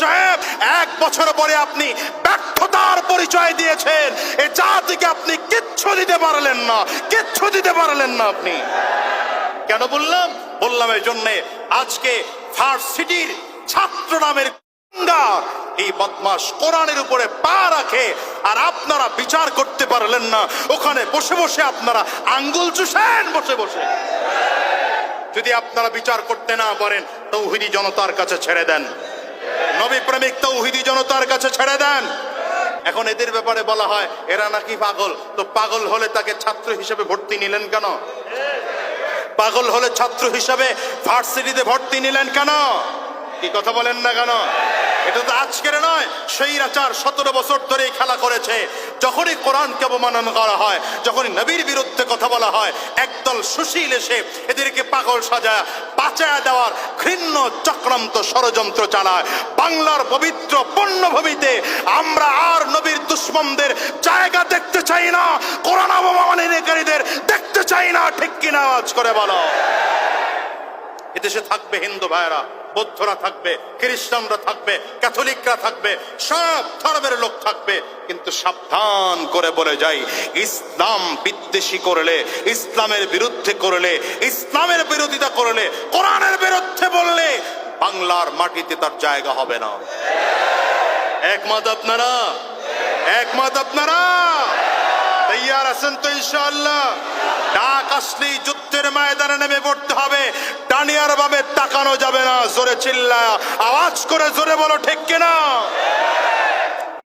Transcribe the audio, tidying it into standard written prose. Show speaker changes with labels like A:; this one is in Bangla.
A: সাহেব, 1 বছর পরে আপনি ব্যর্থতার পরিচয় দিয়েছেন। এ জাতিকে আপনি কিচ্ছু দিতে পারলেন না, কিচ্ছু দিতে পারলেন না আপনি। কেন বললাম? বললাম এই জন্যে, আজকে ভার্সিটির ছাত্র নামের এই বদমাস কোরআনের উপরে পা রাখে, আর আপনারা বিচার করতে পারলেন না। ওখানে বসে বসে আপনারা আঙ্গুল চুষেন বসে বসে। যদি আপনারা বিচার করতে না পারেন, তৌহিদি জনতার কাছে ছেড়ে দেন, নবী প্রেমিক তৌহিদি জনতার কাছে ছেড়ে দেন। এখন এদের ব্যাপারে বলা হয় এরা নাকি পাগল। তো পাগল হলে তাকে ছাত্র হিসেবে ভর্তি নিলেন কেন? পাগল হলে ছাত্র হিসেবে ভার্সিটিতে ভর্তি নিলেন কেন? কি কথা বলেন না কেন? এটা তো আজকের নয়, স্বৈরাচার 17 বছর ধরে খেলা করেছে। যখনই কোরআনকে অবমাননা করা হয়, যখনই নবীর বিরুদ্ধে কথা বলা হয়, একদল সুশীল এসে এদেরকে পাগল সাজা বাঁচায় দেওয়ার ঘৃণ্য চক্রান্ত ষড়যন্ত্র চালায়। বাংলার পবিত্র পণ্যভূমিতে আমরা আর নবীর দুশ্মনদের জায়গা দেখতে চাই না, কোরআন অবমাননাকারীদের দেখতে চাই না। ঠিক কিনা আওয়াজ করে বলো। এদেশে থাকবে হিন্দু ভাইরা, বৌদ্ধরা থাকবে, খ্রিস্টানরা থাকবে, ক্যাথলিকরা থাকবে, সব ধর্মের লোক থাকবে। কিন্তু সাবধান করে বলে যাই, ইসলাম বিদ্বেষী করলে, ইসলামের বিরুদ্ধে করলে, ইসলামের বিরোধিতা করলে, কোরআনের বিরুদ্ধে বললে বাংলার মাটিতে তার জায়গা হবে না। একমত আপনারা? একমত আপনারা? তৈয়ার আছেন তো ইনশাআল্লাহ? ডাক আসলেই যুদ্ধের ময়দানে নেমে পড়তে হবে, ডানিয়ার ভাবে তাকানো যাবে না। জোরে চিল্লা আওয়াজ করে জোরে বলো, ঠিক কিনা?